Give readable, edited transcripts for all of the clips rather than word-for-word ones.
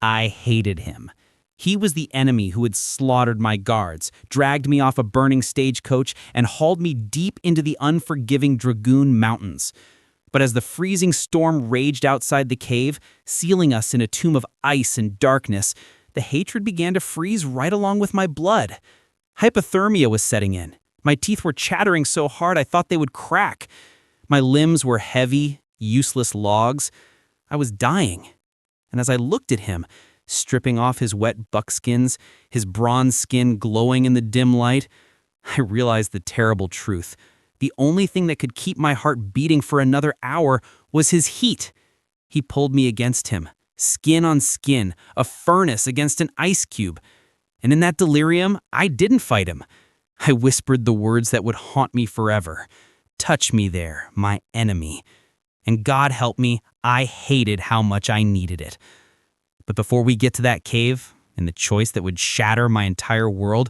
I hated him. He was the enemy who had slaughtered my guards, dragged me off a burning stagecoach, and hauled me deep into the unforgiving Dragoon Mountains. But as the freezing storm raged outside the cave, sealing us in a tomb of ice and darkness, the hatred began to freeze right along with my blood. Hypothermia was setting in. My teeth were chattering so hard I thought they would crack. My limbs were heavy, useless logs. I was dying. And as I looked at him, stripping off his wet buckskins, his bronze skin glowing in the dim light, I realized the terrible truth. The only thing that could keep my heart beating for another hour was his heat. He pulled me against him, skin on skin, a furnace against an ice cube. And in that delirium, I didn't fight him. I whispered the words that would haunt me forever. Touch me there, my enemy. And God help me, I hated how much I needed it. But before we get to that cave, and the choice that would shatter my entire world,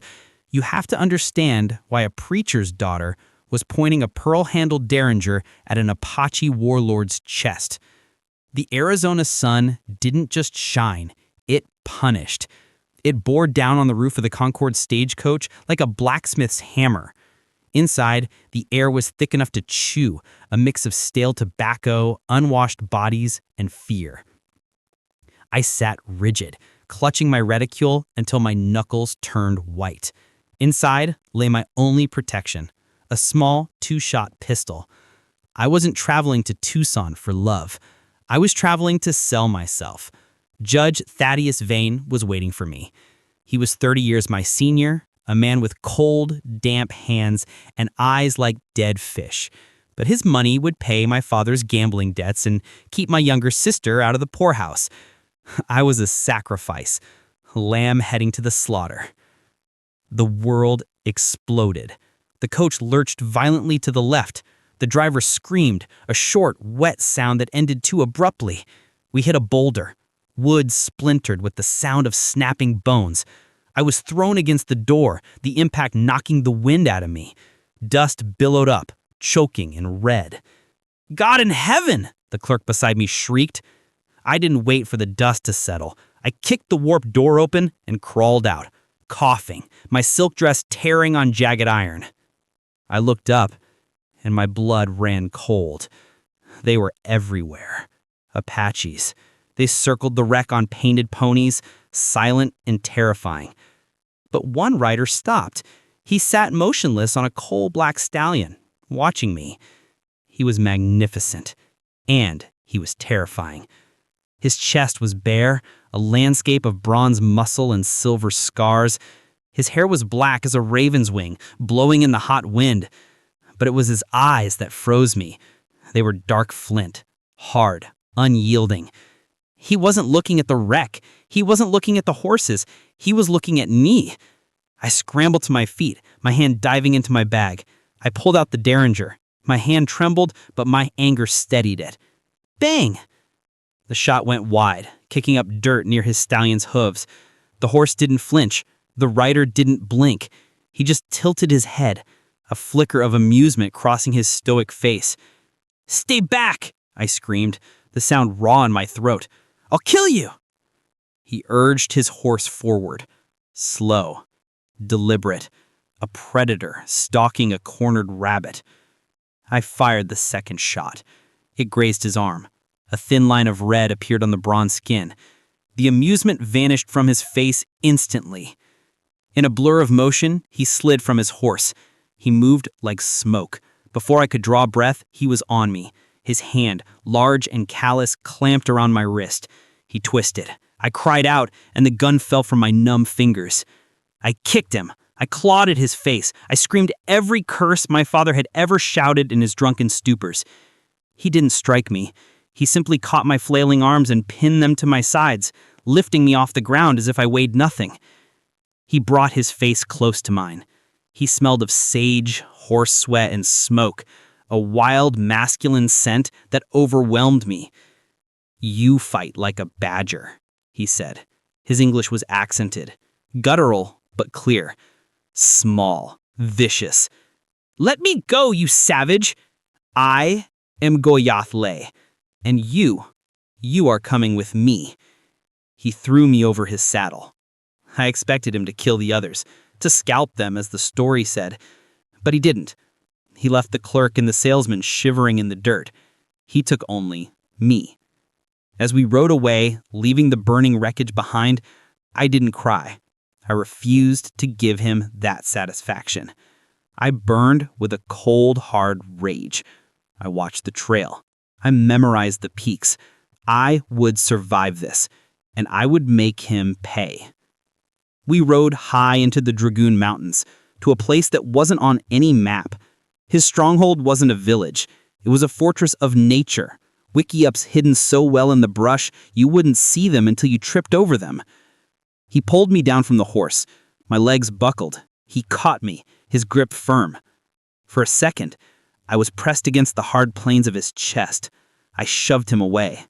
you have to understand why a preacher's daughter was pointing a pearl-handled derringer at an Apache warlord's chest. The Arizona sun didn't just shine, it punished. It bore down on the roof of the Concord stagecoach like a blacksmith's hammer. Inside, the air was thick enough to chew, a mix of stale tobacco, unwashed bodies, and fear. I sat rigid, clutching my reticule until my knuckles turned white. Inside lay my only protection, a small 2-shot pistol. I wasn't traveling to Tucson for love. I was traveling to sell myself. Judge Vane was waiting for me. He was 30 years my senior, a man with cold, damp hands and eyes like dead fish. But his money would pay my father's gambling debts and keep my younger sister out of the poorhouse. I was a sacrifice, a lamb heading to the slaughter. The world exploded. The coach lurched violently to the left. The driver screamed, a short, wet sound that ended too abruptly. We hit a boulder. Wood splintered with the sound of snapping bones. I was thrown against the door, the impact knocking the wind out of me. Dust billowed up, choking and red. "God in heaven!" the clerk beside me shrieked. I didn't wait for the dust to settle. I kicked the warped door open and crawled out, coughing, my silk dress tearing on jagged iron. I looked up, and my blood ran cold. They were everywhere. Apaches. They circled the wreck on painted ponies, silent and terrifying. But one rider stopped. He sat motionless on a coal-black stallion, watching me. He was magnificent, and he was terrifying. His chest was bare, a landscape of bronze muscle and silver scars. His hair was black as a raven's wing, blowing in the hot wind. But it was his eyes that froze me. They were dark flint, hard, unyielding. He wasn't looking at the wreck. He wasn't looking at the horses. He was looking at me. I scrambled to my feet, my hand diving into my bag. I pulled out the derringer. My hand trembled, but my anger steadied it. Bang! The shot went wide, kicking up dirt near his stallion's hooves. The horse didn't flinch. The rider didn't blink. He just tilted his head, a flicker of amusement crossing his stoic face. "Stay back!" I screamed, the sound raw in my throat. "I'll kill you!" He urged his horse forward, slow, deliberate, a predator stalking a cornered rabbit. I fired the second shot. It grazed his arm. A thin line of red appeared on the bronze skin. The amusement vanished from his face instantly. In a blur of motion, he slid from his horse. He moved like smoke. Before I could draw breath, he was on me. His hand, large and callous, clamped around my wrist. He twisted. I cried out, and the gun fell from my numb fingers. I kicked him. I clawed at his face. I screamed every curse my father had ever shouted in his drunken stupors. He didn't strike me. He simply caught my flailing arms and pinned them to my sides, lifting me off the ground as if I weighed nothing. He brought his face close to mine. He smelled of sage, horse sweat, and smoke, a wild masculine scent that overwhelmed me. "You fight like a badger," he said. His English was accented, guttural but clear. Small, vicious. "Let me go, you savage! I am Goyathlay, and you are coming with me." He threw me over his saddle. I expected him to kill the others, to scalp them as the story said, but he didn't. He left the clerk and the salesman shivering in the dirt. He took only me. As we rode away, leaving the burning wreckage behind, I didn't cry. I refused to give him that satisfaction. I burned with a cold, hard rage. I watched the trail. I memorized the peaks. I would survive this, and I would make him pay. We rode high into the Dragoon Mountains, to a place that wasn't on any map. His stronghold wasn't a village. It was a fortress of nature. Wiki-ups hidden so well in the brush, you wouldn't see them until you tripped over them. He pulled me down from the horse. My legs buckled. He caught me, his grip firm. For a second, I was pressed against the hard planes of his chest. I shoved him away.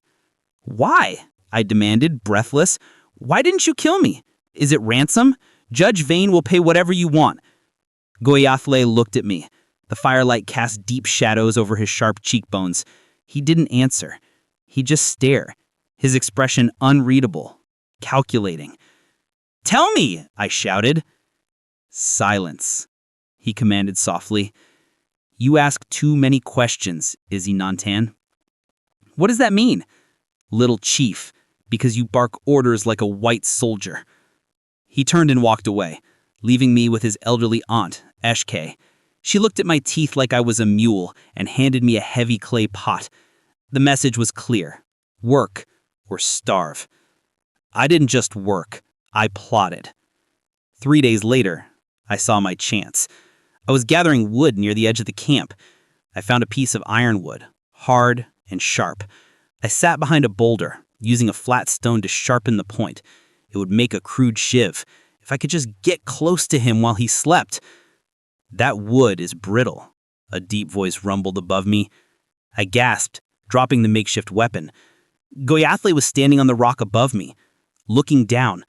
"Why?" I demanded, breathless. "Why didn't you kill me? Is it ransom? Judge Vane will pay whatever you want." Goyathlay looked at me. The firelight cast deep shadows over his sharp cheekbones. He didn't answer. He'd just stare, his expression unreadable, calculating. "Tell me!" I shouted. "Silence," he commanded softly. "You ask too many questions, Izzy Nantan." "What does that mean?" "Little chief, because you bark orders like a white soldier." He turned and walked away, leaving me with his elderly aunt, Eshke. She looked at my teeth like I was a mule and handed me a heavy clay pot. The message was clear: work or starve. I didn't just work, I plotted. 3 days later, I saw my chance. I was gathering wood near the edge of the camp. I found a piece of ironwood, hard and sharp. I sat behind a boulder, using a flat stone to sharpen the point. It would make a crude shiv, if I could just get close to him while he slept. "That wood is brittle," a deep voice rumbled above me. I gasped, dropping the makeshift weapon. Goyathlay was standing on the rock above me, looking down.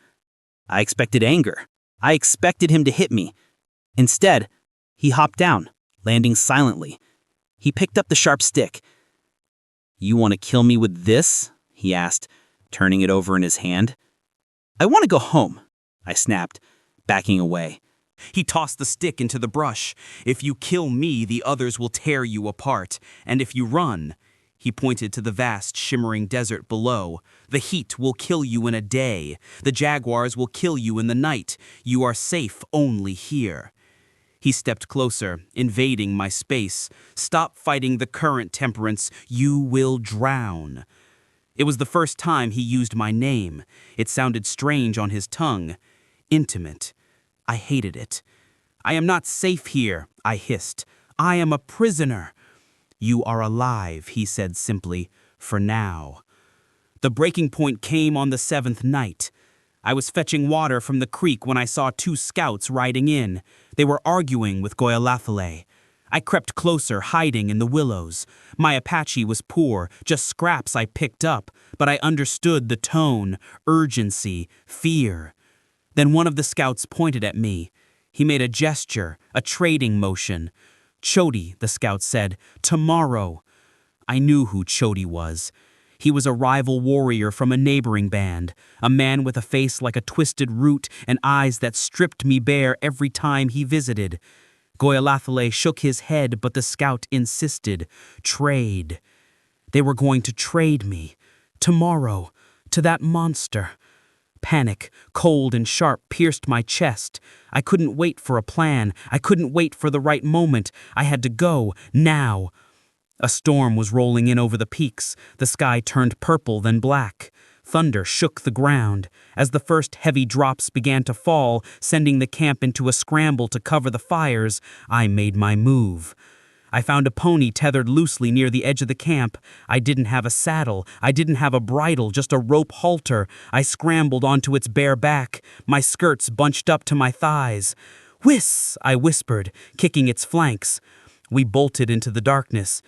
I expected anger. I expected him to hit me. Instead, he hopped down, landing silently. He picked up the sharp stick. "You want to kill me with this?" he asked, turning it over in his hand. "I want to go home," I snapped, backing away. He tossed the stick into the brush. "If you kill me, the others will tear you apart. And if you run," he pointed to the vast, shimmering desert below, "the heat will kill you in a day. The jaguars will kill you in the night. You are safe only here." He stepped closer, invading my space. "Stop fighting the current, Temperance. You will drown." It was the first time he used my name. It sounded strange on his tongue. Intimate. I hated it. "I am not safe here," I hissed. "I am a prisoner." "You are alive," he said simply, "for now." The breaking point came on the 7th night. I was fetching water from the creek when I saw 2 scouts riding in. They were arguing with Goyathlay. I crept closer, hiding in the willows. My Apache was poor, just scraps I picked up, but I understood the tone, urgency, fear. Then one of the scouts pointed at me. He made a gesture, a trading motion. "Chody," the scout said, "tomorrow." I knew who Chody was. He was a rival warrior from a neighboring band, a man with a face like a twisted root and eyes that stripped me bare every time he visited. Goyathlay shook his head, but the scout insisted. Trade. They were going to trade me. Tomorrow. To that monster. Panic, cold and sharp, pierced my chest. I couldn't wait for a plan. I couldn't wait for the right moment. I had to go, now. A storm was rolling in over the peaks. The sky turned purple, then black. Thunder shook the ground. As the first heavy drops began to fall, sending the camp into a scramble to cover the fires, I made my move. I found a pony tethered loosely near the edge of the camp. I didn't have a saddle. I didn't have a bridle, just a rope halter. I scrambled onto its bare back, my skirts bunched up to my thighs. "Whiss!" I whispered, kicking its flanks. We bolted into the darkness.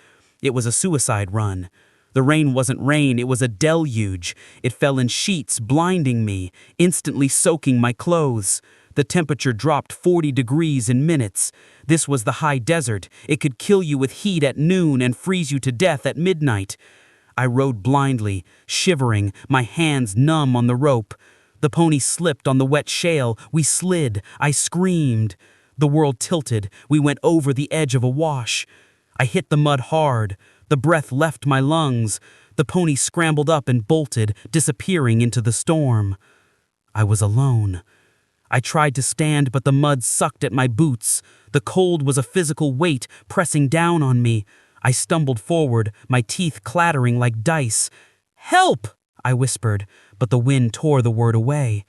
It was a suicide run. The rain wasn't rain, it was a deluge. It fell in sheets, blinding me, instantly soaking my clothes. The temperature dropped 40 degrees in minutes. This was the high desert. It could kill you with heat at noon and freeze you to death at midnight. I rode blindly, shivering, my hands numb on the rope. The pony slipped on the wet shale. We slid. I screamed. The world tilted. We went over the edge of a wash. I hit the mud hard. The breath left my lungs. The pony scrambled up and bolted, disappearing into the storm. I was alone. I tried to stand, but the mud sucked at my boots. The cold was a physical weight pressing down on me. I stumbled forward, my teeth clattering like dice. "Help!" I whispered, but the wind tore the word away.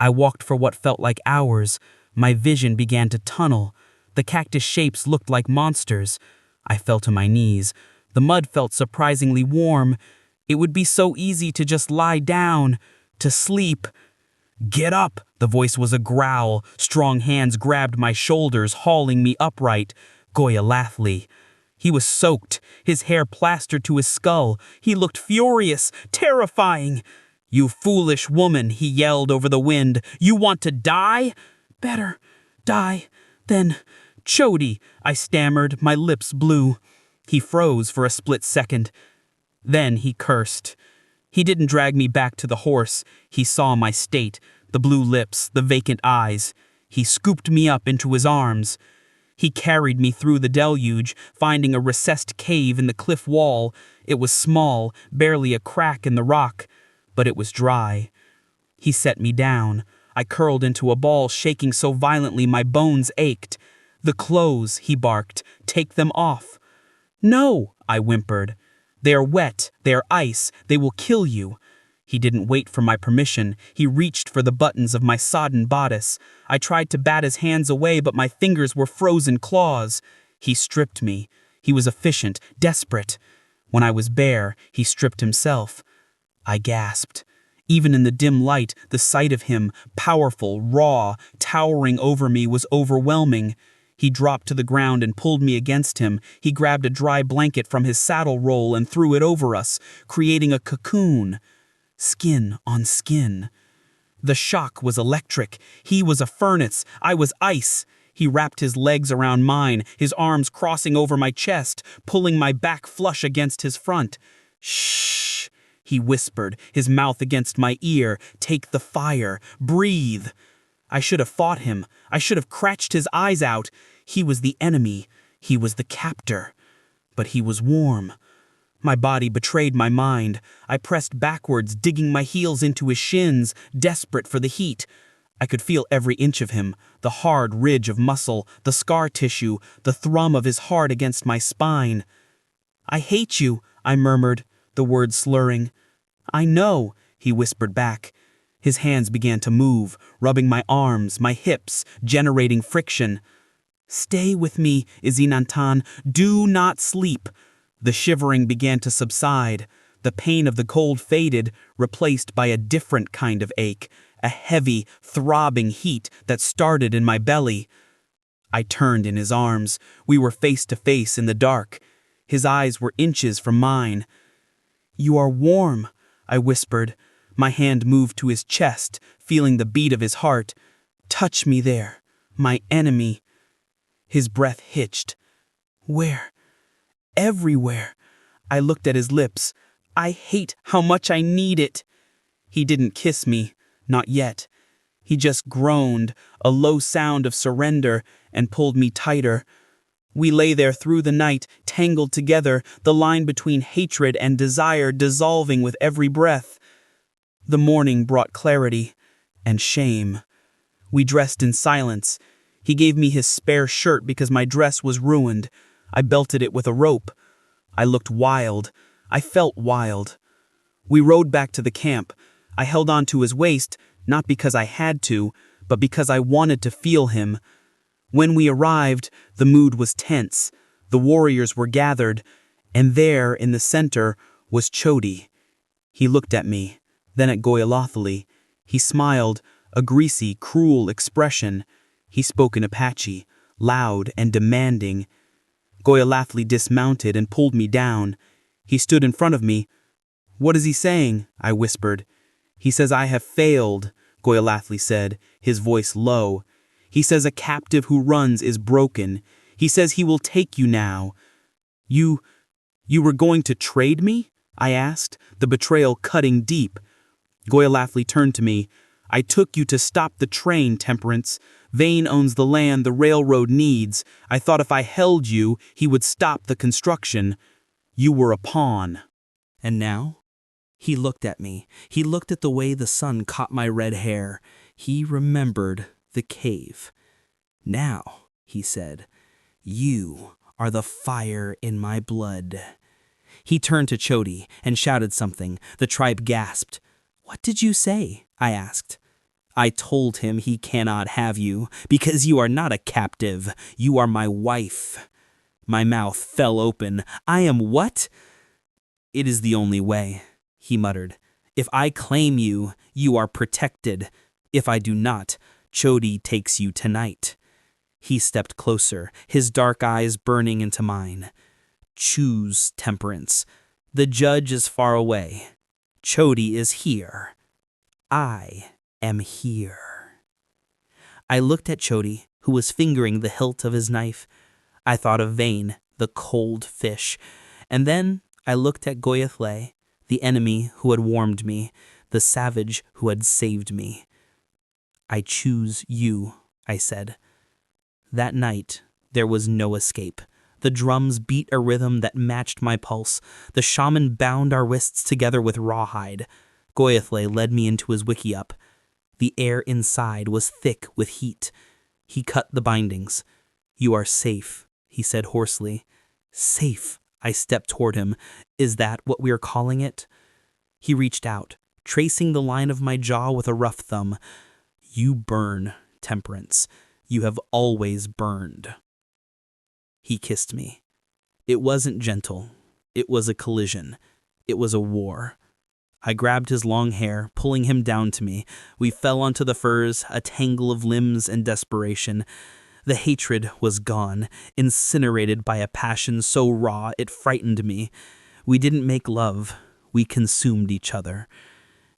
I walked for what felt like hours. My vision began to tunnel. The cactus shapes looked like monsters. I fell to my knees. The mud felt surprisingly warm. It would be so easy to just lie down, to sleep. "Get up!" The voice was a growl. Strong hands grabbed my shoulders, hauling me upright. Goyathlay. He was soaked, his hair plastered to his skull. He looked furious, terrifying. "You foolish woman," he yelled over the wind. "You want to die?" "Better die than Chody," I stammered, my lips blue. He froze for a split second. Then he cursed. He didn't drag me back to the horse. He saw my state, the blue lips, the vacant eyes. He scooped me up into his arms. He carried me through the deluge, finding a recessed cave in the cliff wall. It was small, barely a crack in the rock, but it was dry. He set me down. I curled into a ball, shaking so violently my bones ached. "The clothes," he barked. "Take them off." "No," I whimpered. "They are wet, they are ice, they will kill you." He didn't wait for my permission. He reached for the buttons of my sodden bodice. I tried to bat his hands away, but my fingers were frozen claws. He stripped me. He was efficient, desperate. When I was bare, he stripped himself. I gasped. Even in the dim light, the sight of him, powerful, raw, towering over me, was overwhelming. He dropped to the ground and pulled me against him. He grabbed a dry blanket from his saddle roll and threw it over us, creating a cocoon. Skin on skin. The shock was electric. He was a furnace. I was ice. He wrapped his legs around mine, his arms crossing over my chest, pulling my back flush against his front. "Shh," he whispered, his mouth against my ear. "Take the fire. Breathe." I should have fought him. I should have cratched his eyes out. He was the enemy. He was the captor. But he was warm. My body betrayed my mind. I pressed backwards, digging my heels into his shins, desperate for the heat. I could feel every inch of him, the hard ridge of muscle, the scar tissue, the thrum of his heart against my spine. "I hate you," I murmured, the words slurring. "I know," he whispered back. His hands began to move, rubbing my arms, my hips, generating friction. "Stay with me, Izinantan. Do not sleep." The shivering began to subside. The pain of the cold faded, replaced by a different kind of ache, a heavy, throbbing heat that started in my belly. I turned in his arms. We were face to face in the dark. His eyes were inches from mine. "You are warm," I whispered. My hand moved to his chest, feeling the beat of his heart. "Touch me there, my enemy." His breath hitched. "Where?" "Everywhere." I looked at his lips. "I hate how much I need it." He didn't kiss me, not yet. He just groaned, a low sound of surrender, and pulled me tighter. We lay there through the night, tangled together, the line between hatred and desire dissolving with every breath. The morning brought clarity and shame. We dressed in silence. He gave me his spare shirt because my dress was ruined. I belted it with a rope. I looked wild. I felt wild. We rode back to the camp. I held on to his waist, not because I had to, but because I wanted to feel him. When we arrived, the mood was tense. The warriors were gathered, and there, in the center, was Chody. He looked at me, then at Goyathlay. He smiled, a greasy, cruel expression. He spoke in Apache, loud and demanding. Goyathlay dismounted and pulled me down. He stood in front of me. "What is he saying?" I whispered. "He says I have failed," Goyathlay said, his voice low. "He says a captive who runs is broken. He says he will take you now." You were going to trade me?" I asked, the betrayal cutting deep. Goyathlay turned to me. I took you to stop the train, Temperance. Vane owns the land the railroad needs. I thought if I held you, he would stop the construction. You were a pawn. And now? He looked at me. He looked at the way the sun caught my red hair. He remembered the cave. Now, he said, you are the fire in my blood. He turned to Chody and shouted something. The tribe gasped. What did you say? I asked. I told him he cannot have you, because you are not a captive. You are my wife. My mouth fell open. I am what? It is the only way, he muttered. If I claim you, you are protected. If I do not, Chody takes you tonight. He stepped closer, his dark eyes burning into mine. Choose, Temperance. The judge is far away. Chody is here. I am here. I looked at Chody, who was fingering the hilt of his knife. I thought of Vane, the cold fish, and then I looked at Goyathlay, the enemy who had warmed me, the savage who had saved me. I choose you, I said. That night, there was no escape. The drums beat a rhythm that matched my pulse. The shaman bound our wrists together with rawhide. Goyathlay led me into his wickiup. The air inside was thick with heat. He cut the bindings. You are safe, he said hoarsely. Safe, I stepped toward him. Is that what we are calling it? He reached out, tracing the line of my jaw with a rough thumb. You burn, Temperance. You have always burned. He kissed me. It wasn't gentle. It was a collision. It was a war. I grabbed his long hair, pulling him down to me. We fell onto the furs, a tangle of limbs and desperation. The hatred was gone, incinerated by a passion so raw it frightened me. We didn't make love. We consumed each other.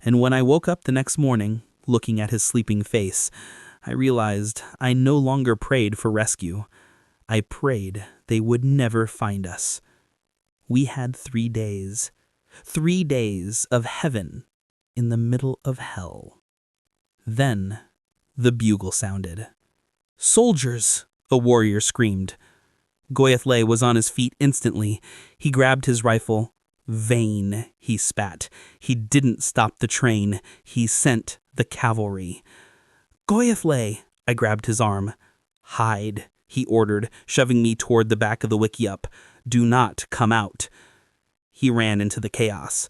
And when I woke up the next morning, looking at his sleeping face, I realized I no longer prayed for rescue. I prayed they would never find us. We had 3 days. 3 days of heaven in the middle of hell. Then the bugle sounded. Soldiers! A warrior screamed. Goyathlay was on his feet instantly. He grabbed his rifle. Vane, he spat. He didn't stop the train. He sent the cavalry. Goyathlay! I grabbed his arm. Hide, he ordered, shoving me toward the back of the wickiup. Do not come out. He ran into the chaos.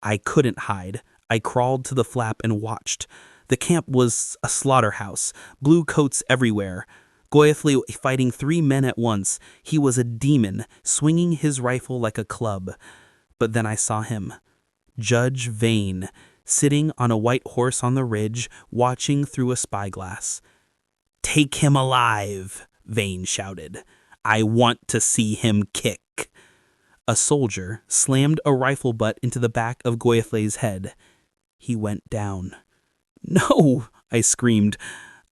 I couldn't hide. I crawled to the flap and watched. The camp was a slaughterhouse, blue coats everywhere. Goyathlay fighting 3 men at once. He was a demon, swinging his rifle like a club. But then I saw him. Judge Vane, sitting on a white horse on the ridge, watching through a spyglass. Take him alive, Vane shouted. I want to see him kick. A soldier slammed a rifle butt into the back of Goyathlay's head. He went down. No, I screamed.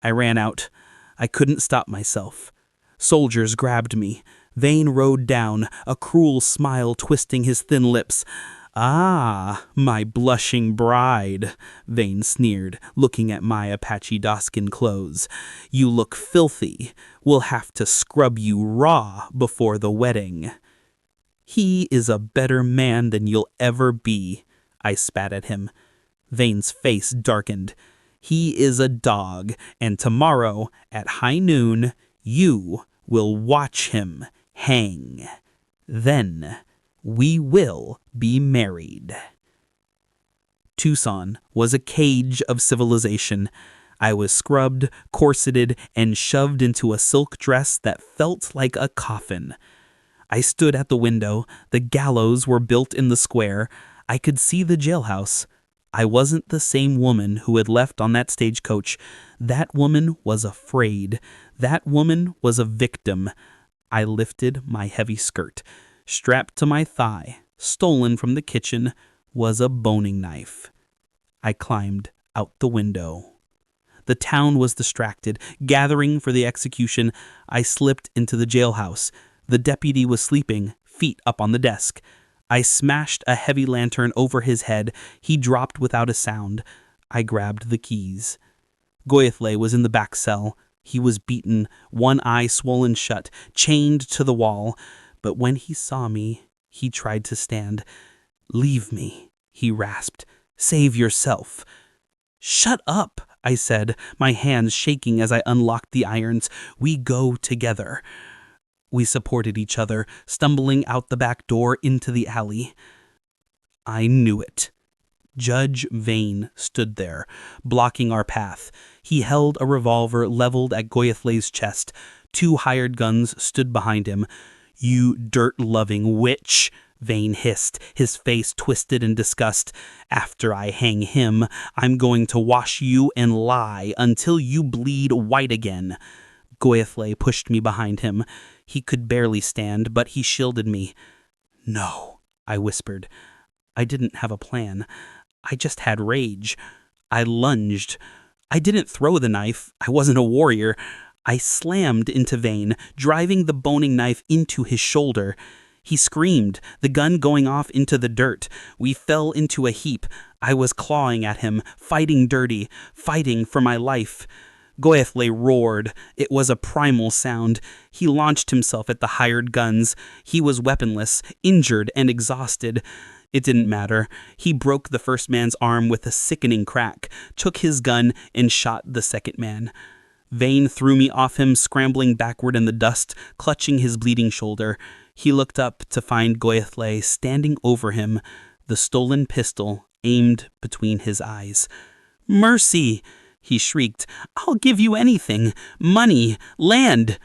I ran out. I couldn't stop myself. Soldiers grabbed me. Vane rode down, a cruel smile twisting his thin lips. Ah, my blushing bride, Vane sneered, looking at my Apache doskin clothes. You look filthy. We'll have to scrub you raw before the wedding. He is a better man than you'll ever be, I spat at him. Vane's face darkened. He is a dog, and tomorrow, at high noon, you will watch him hang. Then we will be married. Tucson was a cage of civilization. I was scrubbed, corseted, and shoved into a silk dress that felt like a coffin. I stood at the window. The gallows were built in the square. I could see the jailhouse. I wasn't the same woman who had left on that stagecoach. That woman was afraid. That woman was a victim. I lifted my heavy skirt. Strapped to my thigh, stolen from the kitchen, was a boning knife. I climbed out the window. The town was distracted, gathering for the execution. I slipped into the jailhouse. The deputy was sleeping, feet up on the desk. I smashed a heavy lantern over his head. He dropped without a sound. I grabbed the keys. Goyathlay was in the back cell. He was beaten, one eye swollen shut, chained to the wall. But when he saw me, he tried to stand. "Leave me," he rasped. "Save yourself." "Shut up," I said, my hands shaking as I unlocked the irons. "We go together." We supported each other, stumbling out the back door into the alley. I knew it. Judge Vane stood there, blocking our path. He held a revolver leveled at Goyathlay's chest. 2 hired guns stood behind him. "You dirt-loving witch," Vane hissed, his face twisted in disgust. "After I hang him, I'm going to wash you and lie until you bleed white again." Goyathlay pushed me behind him. He could barely stand, but he shielded me. "No," I whispered. I didn't have a plan. I just had rage. I lunged. I didn't throw the knife. I wasn't a warrior. I slammed into Vane, driving the boning knife into his shoulder. He screamed, the gun going off into the dirt. We fell into a heap. I was clawing at him, fighting dirty, fighting for my life. Goyathlay roared. It was a primal sound. He launched himself at the hired guns. He was weaponless, injured, and exhausted. It didn't matter. He broke the first man's arm with a sickening crack, took his gun, and shot the second man. Vane threw me off him, scrambling backward in the dust, clutching his bleeding shoulder. He looked up to find Goyathlay standing over him, the stolen pistol aimed between his eyes. "Mercy!" he shrieked. "I'll give you anything. Money, land."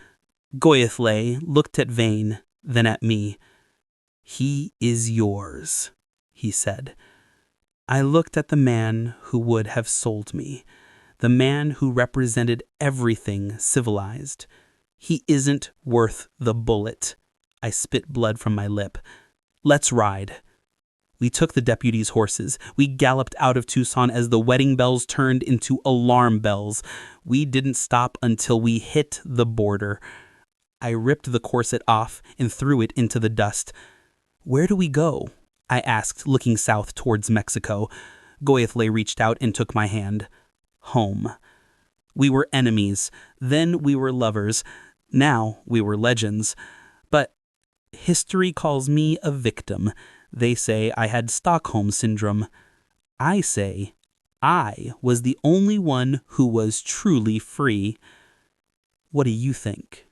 Goyathlay looked at Vane, then at me. "He is yours," he said. I looked at the man who would have sold me, the man who represented everything civilized. "He isn't worth the bullet." I spit blood from my lip. "Let's ride." We took the deputy's horses. We galloped out of Tucson as the wedding bells turned into alarm bells. We didn't stop until we hit the border. I ripped the corset off and threw it into the dust. "Where do we go?" I asked, looking south towards Mexico. Goyathlay reached out and took my hand. Home. We were enemies. Then we were lovers. Now we were legends. But history calls me a victim. They say I had Stockholm Syndrome. I say I was the only one who was truly free. What do you think?